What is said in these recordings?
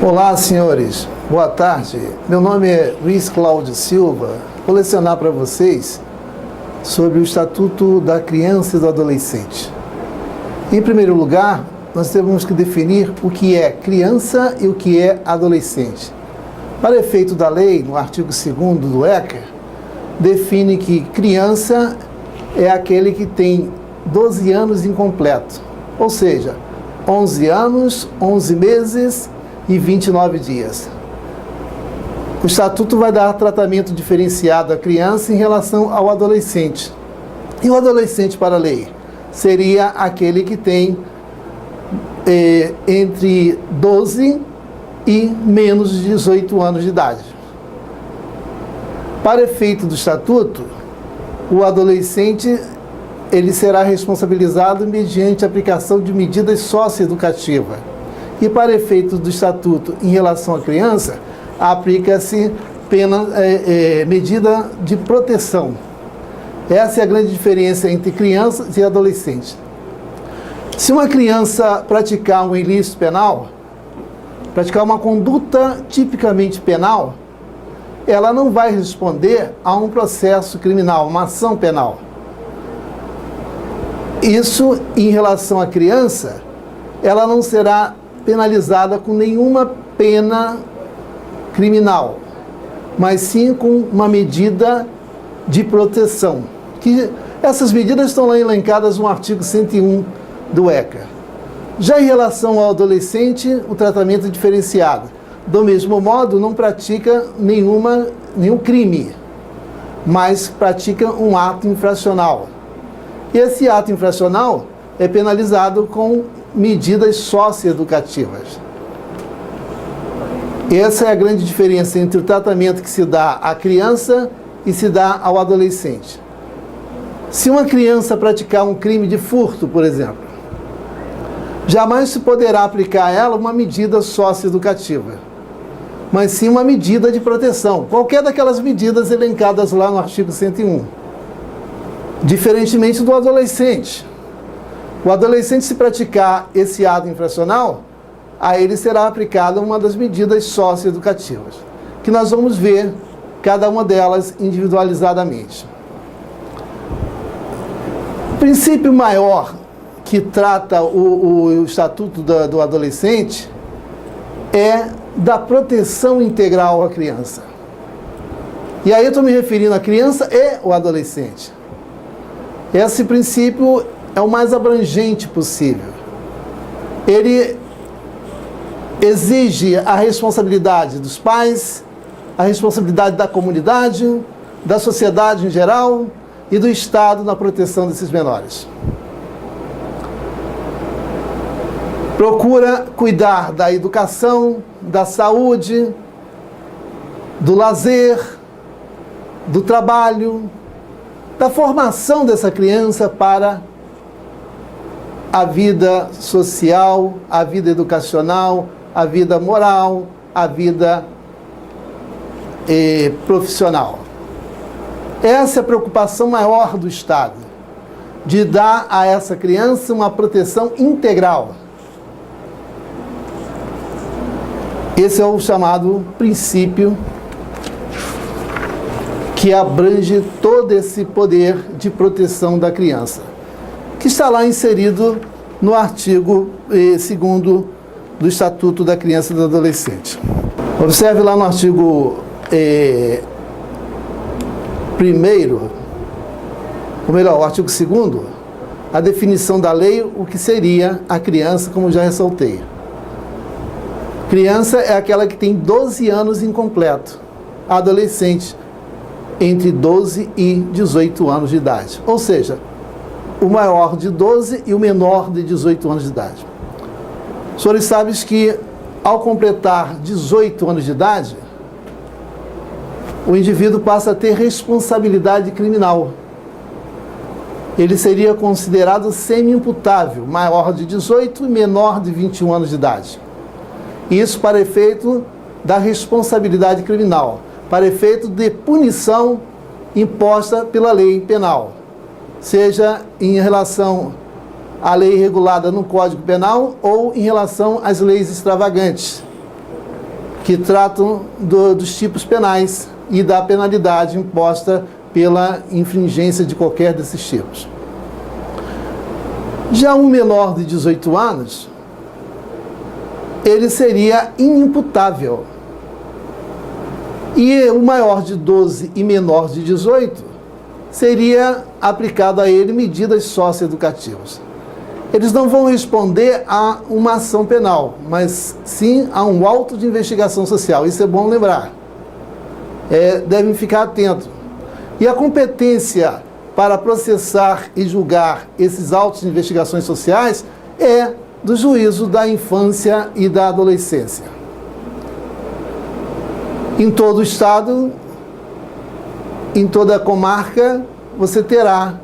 Olá, senhores. Boa tarde. Meu nome é Luiz Cláudio Silva. Vou lecionar para vocês sobre o Estatuto da Criança e do Adolescente. Em primeiro lugar, nós temos que definir o que é criança e o que é adolescente. Para efeito da lei, no artigo 2º do ECA, define que criança é aquele que tem 12 anos incompleto, ou seja, 11 anos, 11 meses e 29 dias. O Estatuto vai dar tratamento diferenciado à criança em relação ao adolescente. E o adolescente, para a lei, seria aquele que tem entre 12 e menos de 18 anos de idade. Para efeito do Estatuto, o adolescente ele será responsabilizado mediante a aplicação de medidas socioeducativas. E para efeito do Estatuto em relação à criança, aplica-se medida de proteção. Essa é a grande diferença entre crianças e adolescentes. Se uma criança praticar um ilícito penal, praticar uma conduta tipicamente penal, ela não vai responder a um processo criminal, uma ação penal. Isso, em relação à criança, ela não será penalizada com nenhuma pena criminal, mas sim com uma medida de proteção. Essas medidas estão lá elencadas no artigo 101 do ECA. Já em relação ao adolescente, o tratamento é diferenciado. Do mesmo modo, não pratica nenhum crime, mas pratica um ato infracional. E esse ato infracional é penalizado com medidas socioeducativas. Essa é a grande diferença entre o tratamento que se dá à criança e se dá ao adolescente. Se uma criança praticar um crime de furto, por exemplo, jamais se poderá aplicar a ela uma medida socioeducativa, mas sim uma medida de proteção, qualquer daquelas medidas elencadas lá no artigo 101. Diferentemente do adolescente. O adolescente, se praticar esse ato infracional, a ele será aplicada uma das medidas socioeducativas, que nós vamos ver cada uma delas individualizadamente. O princípio maior que trata o Estatuto do Adolescente é da proteção integral à criança. E aí eu estou me referindo à criança e ao adolescente. Esse princípio é o mais abrangente possível. Ele exige a responsabilidade dos pais, a responsabilidade da comunidade, da sociedade em geral e do Estado na proteção desses menores. Procura cuidar da educação, da saúde, do lazer, do trabalho, da formação dessa criança para a vida social, a vida educacional, a vida moral, a vida profissional. Essa é a preocupação maior do Estado, de dar a essa criança uma proteção integral. Esse é o chamado princípio que abrange todo esse poder de proteção da criança, que está lá inserido no artigo 2º do Estatuto da Criança e do Adolescente. Observe lá no artigo 1º, ou melhor, o artigo 2º, a definição da lei, o que seria a criança, como já ressaltei. Criança é aquela que tem 12 anos incompleto. Adolescente, entre 12 e 18 anos de idade. Ou seja, o maior de 12 e o menor de 18 anos de idade. Os senhores sabem que, ao completar 18 anos de idade, o indivíduo passa a ter responsabilidade criminal. Ele seria considerado semi-imputável, maior de 18 e menor de 21 anos de idade. Isso para efeito da responsabilidade criminal, para efeito de punição imposta pela lei penal, seja em relação à lei regulada no Código Penal ou em relação às leis extravagantes. que tratam dos tipos penais e da penalidade imposta pela infringência de qualquer desses tipos. Já um menor de 18 anos, ele seria inimputável. E o maior de 12 e menor de 18, seria aplicado a ele medidas socioeducativas. Eles não vão responder a uma ação penal, mas sim a um auto de investigação social. Isso é bom lembrar. Devem ficar atentos. E a competência para processar e julgar esses autos de investigações sociais é do juízo da infância e da adolescência. Em todo o estado, em toda a comarca, você terá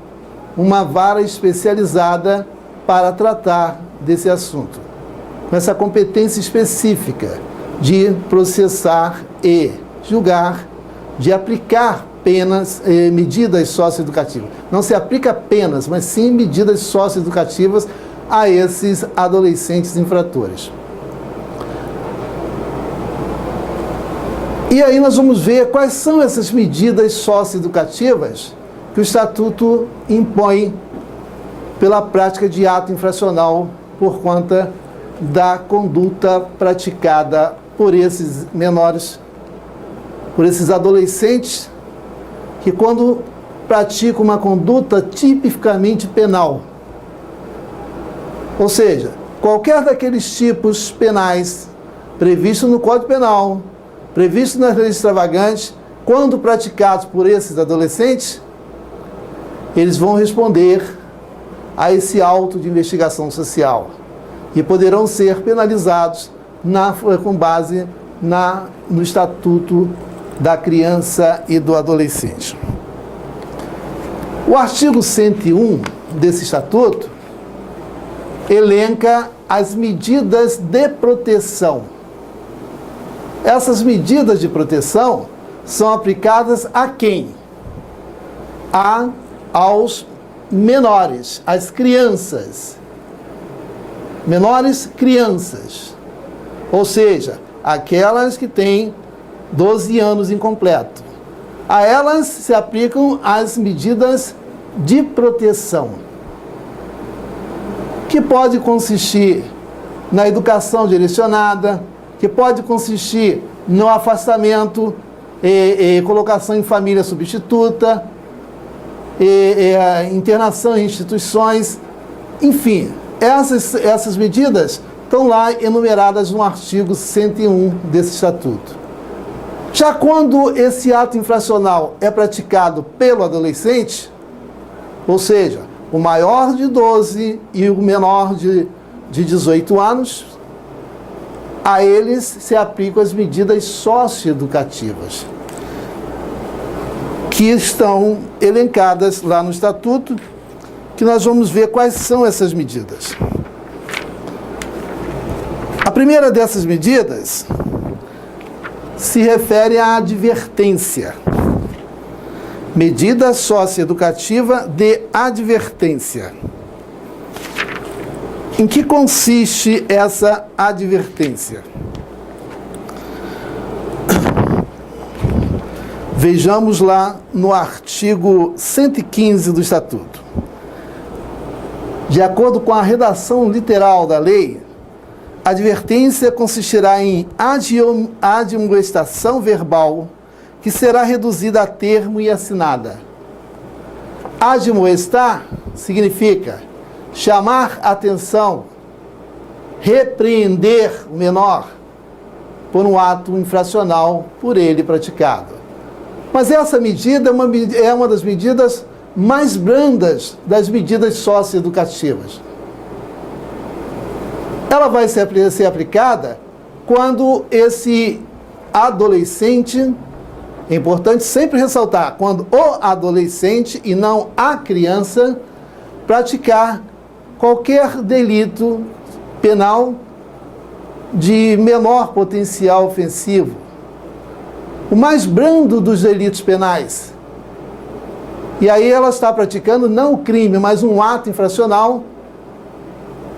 uma vara especializada para tratar desse assunto, com essa competência específica de processar e julgar, de aplicar penas, medidas socioeducativas. Não se aplica penas, mas sim medidas socioeducativas a esses adolescentes infratores. E aí nós vamos ver quais são essas medidas socioeducativas que o Estatuto impõe pela prática de ato infracional por conta da conduta praticada por esses menores, por esses adolescentes, que quando praticam uma conduta tipicamente penal, ou seja, qualquer daqueles tipos penais previstos no Código Penal, previstos nas leis extravagantes, quando praticados por esses adolescentes, eles vão responder a esse auto de investigação social e poderão ser penalizados com base no Estatuto da Criança e do Adolescente. O artigo 101 desse Estatuto elenca as medidas de proteção. Essas medidas de proteção são aplicadas a quem? Aos menores, às crianças. Menores crianças. Ou seja, aquelas que têm 12 anos incompleto. A elas se aplicam as medidas de proteção, que pode consistir na educação direcionada, que pode consistir no afastamento e colocação em família substituta, internação em instituições, enfim, essas medidas estão lá enumeradas no artigo 101 desse Estatuto. Já quando esse ato infracional é praticado pelo adolescente, ou seja, o maior de 12 e o menor de 18 anos, a eles se aplicam as medidas socioeducativas, que estão elencadas lá no Estatuto, que nós vamos ver quais são essas medidas. A primeira dessas medidas se refere à advertência. Medida socioeducativa de advertência. Em que consiste essa advertência? Vejamos lá no artigo 115 do Estatuto. De acordo com a redação literal da lei, a advertência consistirá em admoestação verbal que será reduzida a termo e assinada. Admoestar significa chamar atenção, repreender o menor por um ato infracional por ele praticado. Mas essa medida é uma das medidas mais brandas das medidas socioeducativas. Ela vai ser aplicada quando esse adolescente, é importante sempre ressaltar, quando o adolescente e não a criança praticar qualquer delito penal de menor potencial ofensivo. O mais brando dos delitos penais. E aí ela está praticando não o crime, mas um ato infracional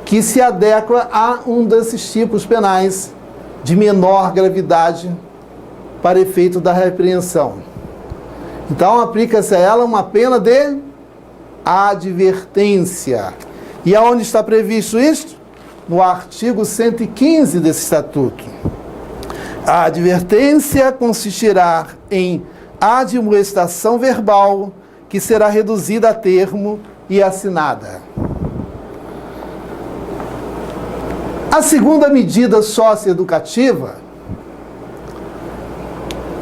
que se adequa a um desses tipos penais de menor gravidade para efeito da repreensão. Então, aplica-se a ela uma pena de advertência. E aonde está previsto isto? No artigo 115 desse Estatuto. A advertência consistirá em admoestação verbal, que será reduzida a termo e assinada. A segunda medida socioeducativa,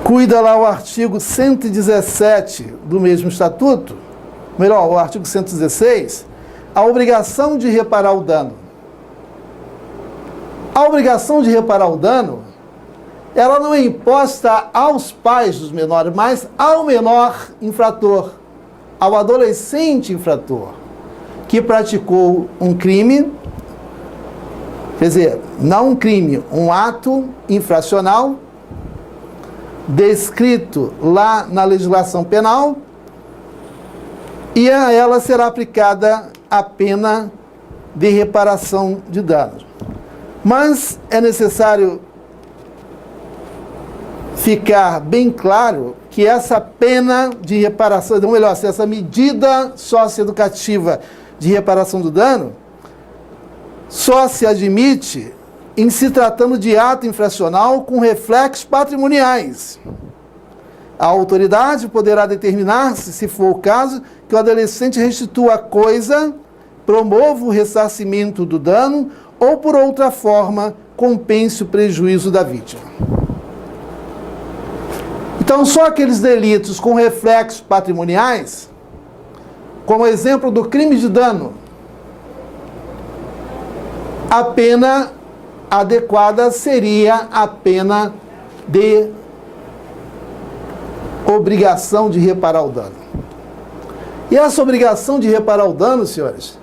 cuida lá o artigo 117 do mesmo Estatuto, melhor, o artigo 116, a obrigação de reparar o dano. A obrigação de reparar o dano, ela não é imposta aos pais dos menores, mas ao menor infrator, ao adolescente infrator, que praticou um crime, quer dizer, não um crime, um ato infracional, descrito lá na legislação penal, e a ela será aplicada a pena de reparação de danos. Mas é necessário ficar bem claro que essa pena de reparação, ou melhor, essa medida socioeducativa de reparação do dano só se admite em se tratando de ato infracional com reflexos patrimoniais. A autoridade poderá determinar, se for o caso, que o adolescente restitua a coisa, promova o ressarcimento do dano ou, por outra forma, compense o prejuízo da vítima. Então, só aqueles delitos com reflexos patrimoniais, como exemplo do crime de dano, a pena adequada seria a pena de obrigação de reparar o dano. E essa obrigação de reparar o dano, senhores,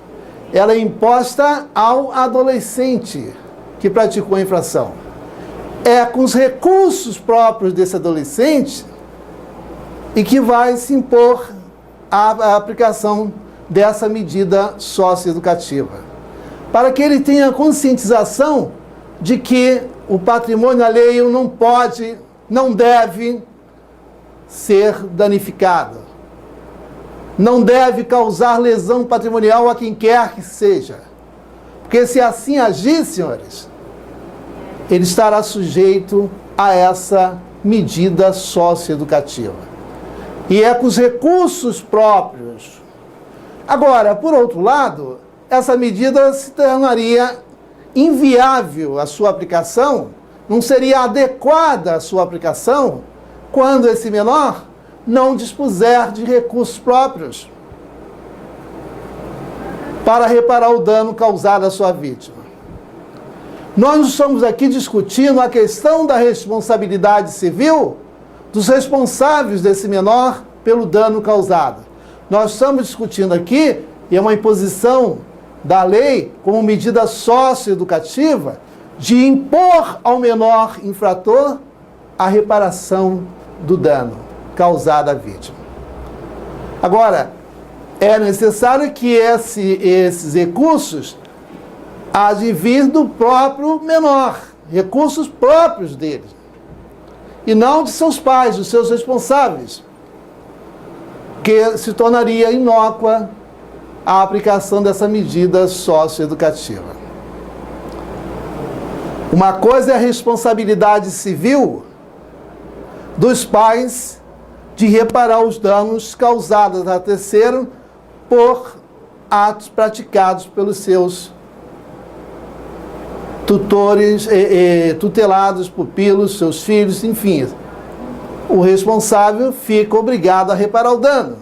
ela é imposta ao adolescente que praticou a infração. É com os recursos próprios desse adolescente e que vai se impor a aplicação dessa medida socioeducativa, para que ele tenha conscientização de que o patrimônio alheio não pode, não deve ser danificado, não deve causar lesão patrimonial a quem quer que seja, porque se assim agir, senhores, ele estará sujeito a essa medida socioeducativa. E é com os recursos próprios. Agora, por outro lado, essa medida se tornaria inviável a sua aplicação, não seria adequada a sua aplicação, quando esse menor não dispuser de recursos próprios para reparar o dano causado à sua vítima. Nós estamos aqui discutindo a questão da responsabilidade civil dos responsáveis desse menor pelo dano causado. Nós estamos discutindo aqui, e é uma imposição da lei como medida socioeducativa, de impor ao menor infrator a reparação do dano causado à vítima. Agora, é necessário que esses recursos advir do próprio menor, recursos próprios dele, e não de seus pais, dos seus responsáveis, que se tornaria inócua a aplicação dessa medida socioeducativa. Uma coisa é a responsabilidade civil dos pais de reparar os danos causados a terceiro por atos praticados pelos seus tutores, tutelados, pupilos, seus filhos, enfim. O responsável fica obrigado a reparar o dano.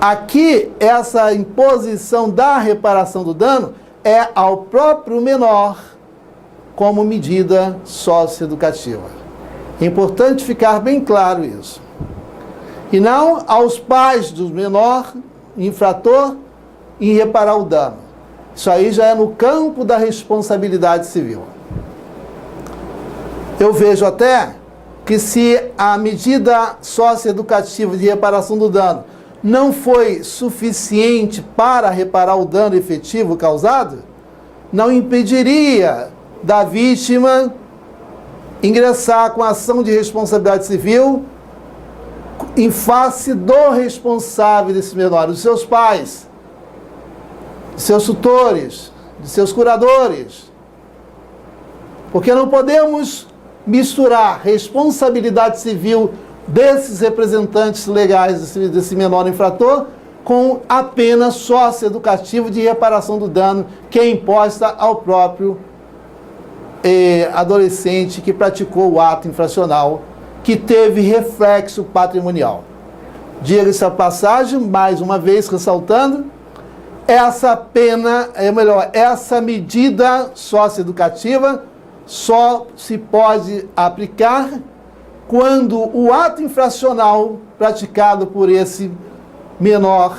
Aqui, essa imposição da reparação do dano é ao próprio menor como medida socioeducativa. É importante ficar bem claro isso. E não aos pais do menor infrator em reparar o dano. Isso aí já é no campo da responsabilidade civil. Eu vejo até que se a medida socioeducativa de reparação do dano não foi suficiente para reparar o dano efetivo causado, não impediria da vítima ingressar com ação de responsabilidade civil em face do responsável desse menor, dos seus pais, de seus tutores, de seus curadores. Porque não podemos misturar responsabilidade civil desses representantes legais desse menor infrator com a pena socioeducativa de reparação do dano que é imposta ao próprio adolescente que praticou o ato infracional, que teve reflexo patrimonial. Diga-se a passagem, mais uma vez ressaltando, essa pena, essa medida socioeducativa só se pode aplicar quando o ato infracional praticado por esse menor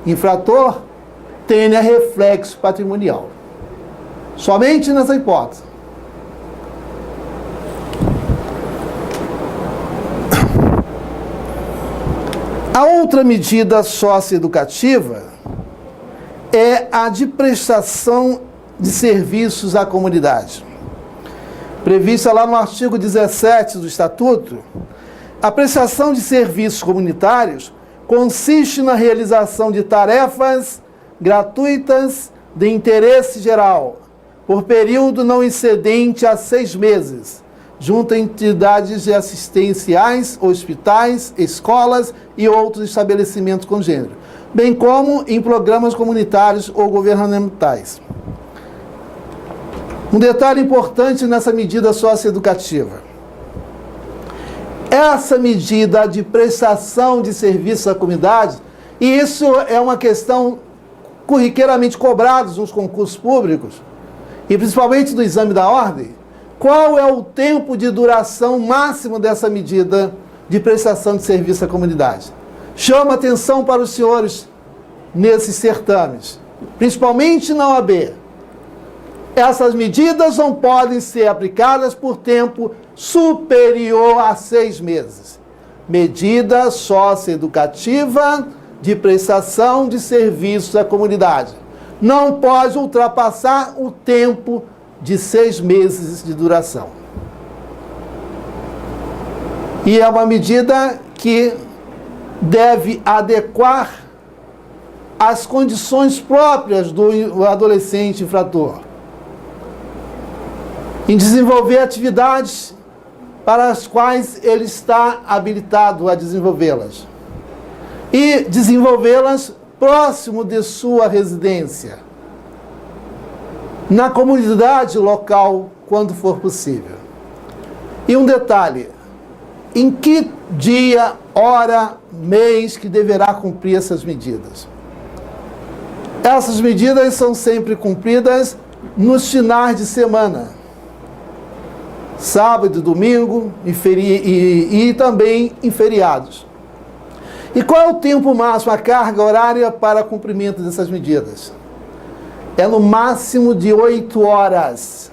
infrator tenha reflexo patrimonial. Somente nessa hipótese. A outra medida socioeducativa é a de prestação de serviços à comunidade. Prevista lá no artigo 17 do Estatuto, a prestação de serviços comunitários consiste na realização de tarefas gratuitas de interesse geral, por período não excedente a 6 meses, junto a entidades assistenciais, hospitais, escolas e outros estabelecimentos com gênero, bem como em programas comunitários ou governamentais. Um detalhe importante nessa medida socioeducativa. Essa medida de prestação de serviço à comunidade, e isso é uma questão corriqueiramente cobrada nos concursos públicos, e principalmente no exame da ordem, qual é o tempo de duração máximo dessa medida de prestação de serviço à comunidade? Chama atenção para os senhores nesses certames, principalmente na OAB. Essas medidas não podem ser aplicadas por tempo superior a 6 meses. Medida socioeducativa de prestação de serviços à comunidade. Não pode ultrapassar o tempo de 6 meses de duração. E é uma medida que deve adequar às condições próprias do adolescente infrator, em desenvolver atividades para as quais ele está habilitado a desenvolvê-las, e desenvolvê-las próximo de sua residência, na comunidade local, quando for possível. E um detalhe, em que dia, hora, mês que deverá cumprir essas medidas? Essas medidas são sempre cumpridas nos finais de semana, sábado e domingo, e também em feriados. E qual é o tempo máximo, a carga horária para cumprimento dessas medidas? É no máximo de 8 horas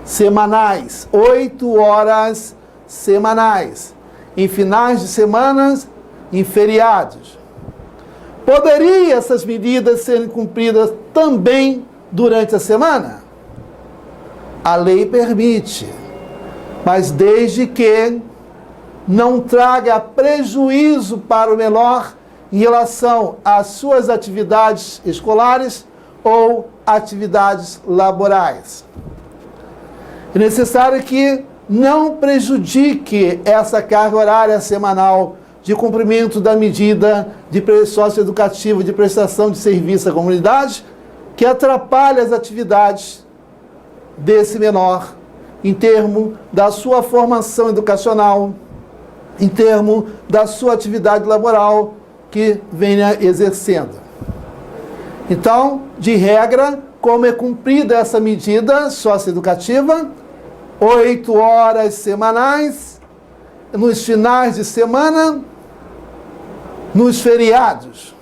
semanais. 8 horas semanais. Em finais de semanas, em feriados. Poderia essas medidas serem cumpridas também durante a semana? A lei permite, mas desde que não traga prejuízo para o menor em relação às suas atividades escolares ou atividades laborais. É necessário que não prejudique essa carga horária semanal de cumprimento da medida de socioeducativa de prestação de serviço à comunidade, que atrapalha as atividades desse menor, em termos da sua formação educacional, em termos da sua atividade laboral que venha exercendo. Então, de regra, como é cumprida essa medida socioeducativa? 8 horas semanais, nos finais de semana, nos feriados.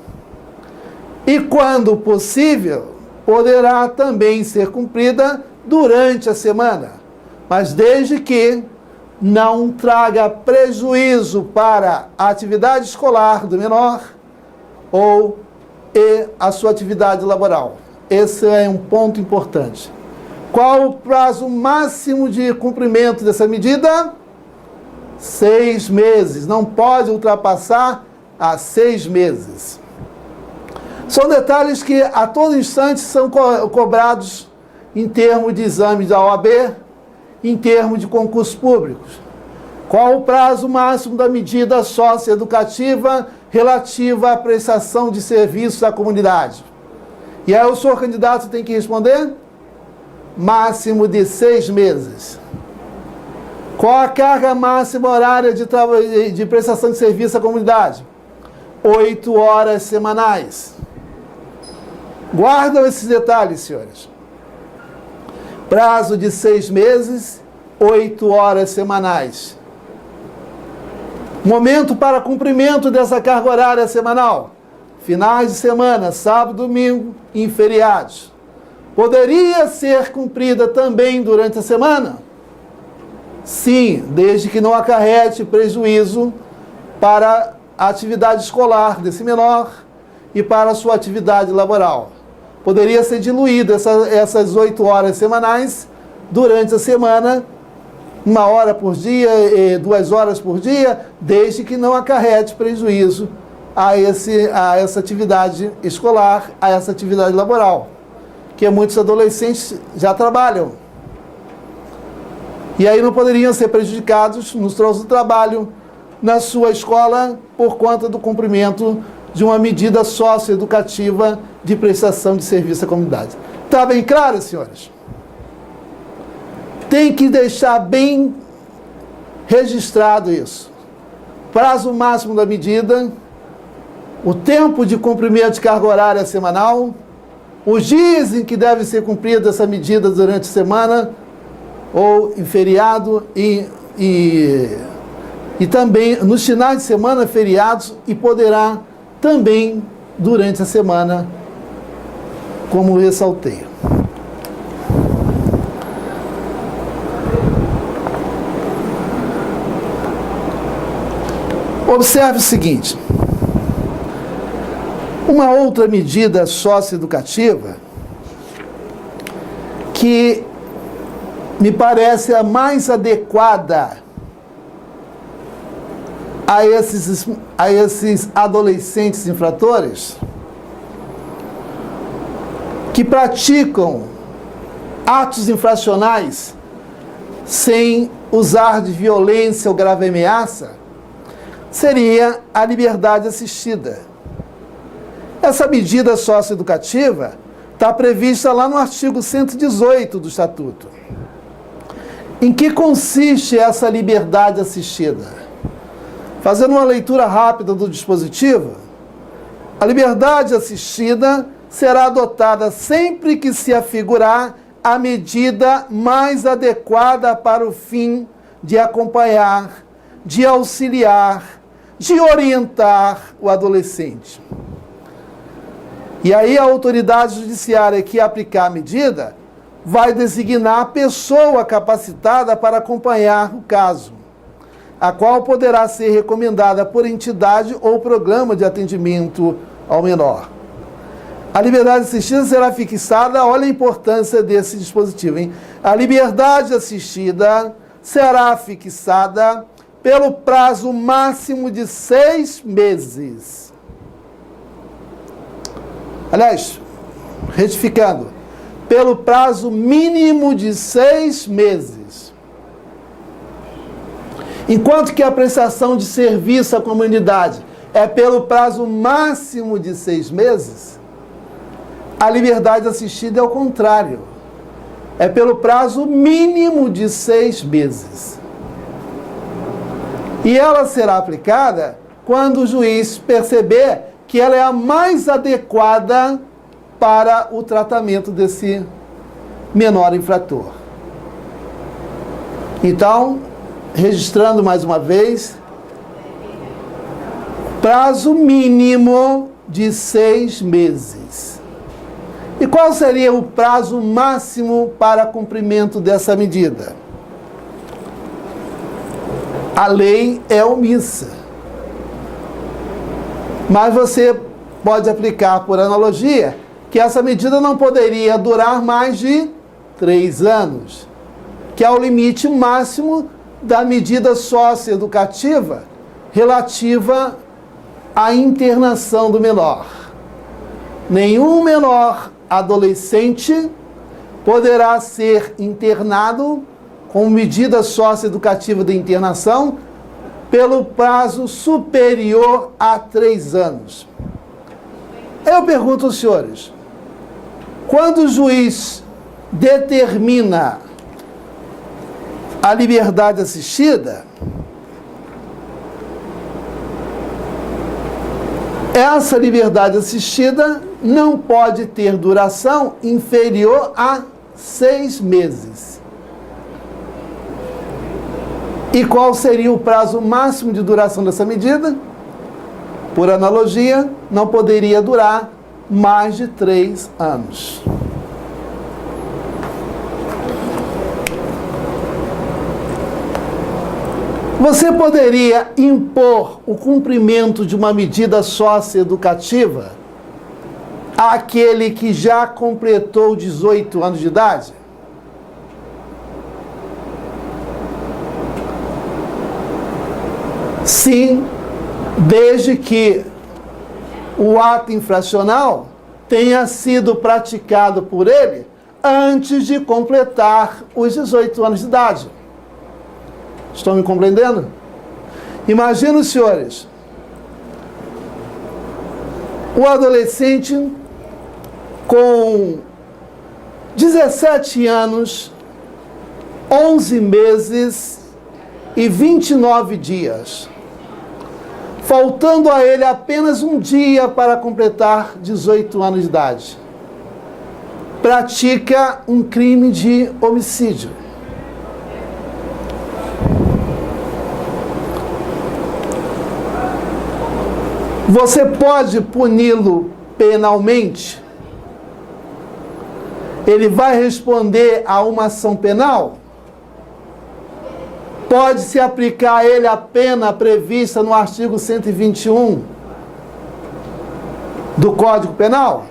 E, quando possível, poderá também ser cumprida durante a semana, mas desde que não traga prejuízo para a atividade escolar do menor ou a sua atividade laboral. Esse é um ponto importante. Qual o prazo máximo de cumprimento dessa medida? 6 meses. Não pode ultrapassar a 6 meses. São detalhes que a todo instante são cobrados em termos de exames da OAB, em termos de concursos públicos. Qual o prazo máximo da medida socioeducativa relativa à prestação de serviços à comunidade? E aí o senhor candidato tem que responder? Máximo de 6 meses. Qual a carga máxima horária de prestação de serviço à comunidade? 8 horas semanais. Guardam esses detalhes, senhores. Prazo de 6 meses, 8 horas semanais. Momento para cumprimento dessa carga horária semanal: finais de semana, sábado, domingo e em feriados. Poderia ser cumprida também durante a semana? Sim, desde que não acarrete prejuízo para a atividade escolar desse menor e para a sua atividade laboral. Poderia ser diluída essas 8 horas semanais durante a semana, 1 hora por dia, 2 horas por dia, desde que não acarrete prejuízo a essa atividade escolar, a essa atividade laboral, que muitos adolescentes já trabalham. E aí não poderiam ser prejudicados nos trocos de trabalho na sua escola por conta do cumprimento de uma medida socioeducativa de prestação de serviço à comunidade. Está bem claro, senhores? Tem que deixar bem registrado isso. Prazo máximo da medida, o tempo de cumprimento de carga horária semanal, os dias em que deve ser cumprida essa medida durante a semana, ou em feriado, e também nos finais de semana, feriados, e poderá também durante a semana, como ressaltei. Observe o seguinte: uma outra medida socioeducativa que me parece a mais adequada a esses adolescentes infratores que praticam atos infracionais sem usar de violência ou grave ameaça, seria a liberdade assistida. Essa medida socioeducativa está prevista lá no artigo 118 do Estatuto. Em que consiste essa liberdade assistida? Fazendo uma leitura rápida do dispositivo, a liberdade assistida será adotada sempre que se afigurar a medida mais adequada para o fim de acompanhar, de auxiliar, de orientar o adolescente. E aí a autoridade judiciária que aplicar a medida vai designar a pessoa capacitada para acompanhar o caso, a qual poderá ser recomendada por entidade ou programa de atendimento ao menor. A liberdade assistida será fixada, olha a importância desse dispositivo, hein? A liberdade assistida será fixada pelo prazo máximo de 6 meses. Aliás, retificando, pelo prazo mínimo de 6 meses. Enquanto que a prestação de serviço à comunidade é pelo prazo máximo de 6 meses, a liberdade assistida é o contrário. É pelo prazo mínimo de 6 meses. E ela será aplicada quando o juiz perceber que ela é a mais adequada para o tratamento desse menor infrator. Então, registrando mais uma vez, prazo mínimo de 6 meses. E qual seria o prazo máximo para cumprimento dessa medida? A lei é omissa. Mas você pode aplicar por analogia que essa medida não poderia durar mais de 3 anos, que é o limite máximo da medida socioeducativa relativa à internação do menor. Nenhum menor adolescente poderá ser internado com medida socioeducativa de internação pelo prazo superior a 3 anos. Eu pergunto aos senhores, quando o juiz determina a liberdade assistida, essa liberdade assistida não pode ter duração inferior a 6 meses. E qual seria o prazo máximo de duração dessa medida? Por analogia, não poderia durar mais de 3 anos. Você poderia impor o cumprimento de uma medida socioeducativa àquele que já completou 18 anos de idade? Sim, desde que o ato infracional tenha sido praticado por ele antes de completar os 18 anos de idade. Estão me compreendendo? Imagina os senhores, o adolescente com 17 anos, 11 meses e 29 dias, faltando a ele apenas um dia para completar 18 anos de idade, pratica um crime de homicídio. Você pode puni-lo penalmente? Ele vai responder a uma ação penal? Pode-se aplicar a ele a pena prevista no artigo 121 do Código Penal?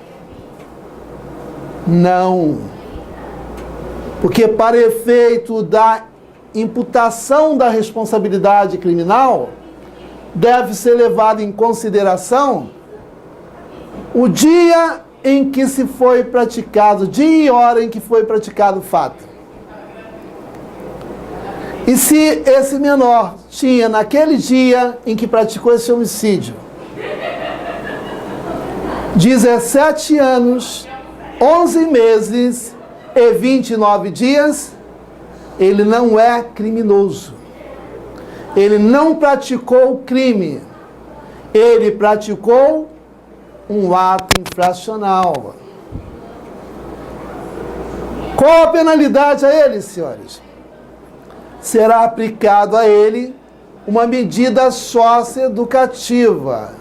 Não. Porque para efeito da imputação da responsabilidade criminal, deve ser levado em consideração o dia em que se foi praticado, dia e hora em que foi praticado o fato. E se esse menor tinha, naquele dia em que praticou esse homicídio, 17 anos, 11 meses e 29 dias, ele não é criminoso. Ele não praticou o crime. Ele praticou um ato infracional. Qual a penalidade a ele, senhores? Será aplicado a ele uma medida socioeducativa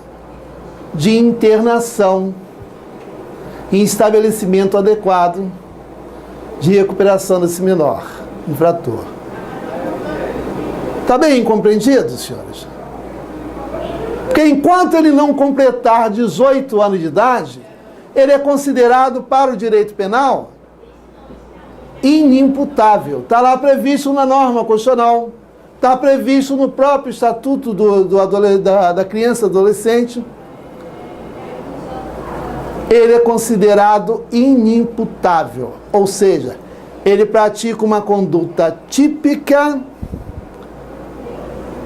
de internação em estabelecimento adequado de recuperação desse menor infrator. Está bem compreendido, senhores? Porque enquanto ele não completar 18 anos de idade, ele é considerado para o direito penal inimputável. Está lá previsto na norma constitucional, está previsto no próprio Estatuto da Criança e Adolescente. Ele é considerado inimputável, ou seja, ele pratica uma conduta típica,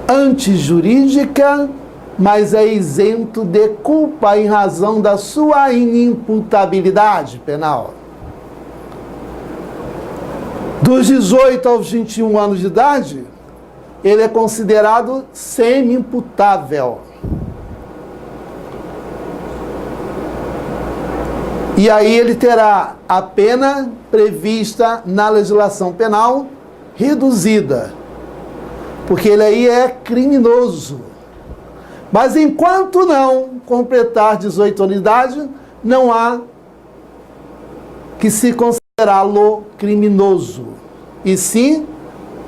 antijurídica, mas é isento de culpa em razão da sua inimputabilidade penal. Dos 18 aos 21 anos de idade, ele é considerado semi-imputável. E aí ele terá a pena prevista na legislação penal reduzida, porque ele aí é criminoso. Mas enquanto não completar 18 anos de idade, não há que se considerá-lo criminoso, e sim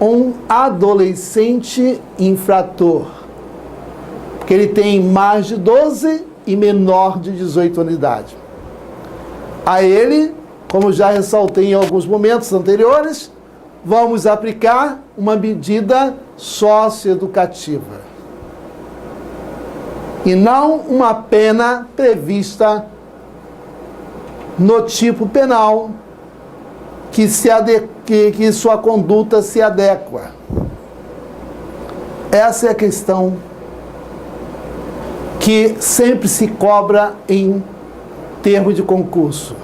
um adolescente infrator, porque ele tem mais de 12 e menor de 18 anos de idade. A ele Como já ressaltei em alguns momentos anteriores, vamos aplicar uma medida socioeducativa e não uma pena prevista no tipo penal que sua conduta se adequa. Essa é a questão que sempre se cobra em termos de concurso.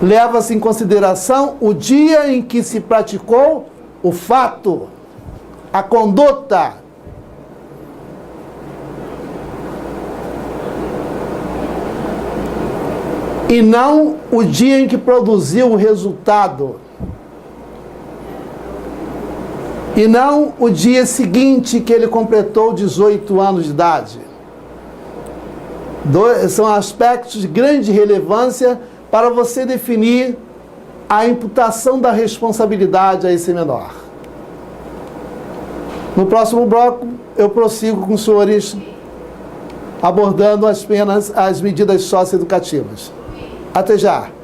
Leva-se em consideração o dia em que se praticou o fato, a conduta. E não o dia em que produziu o resultado. E não o dia seguinte que ele completou 18 anos de idade. São aspectos de grande relevância para você definir a imputação da responsabilidade a esse menor. No próximo bloco, eu prossigo com os senhores abordando as medidas socioeducativas. Até já!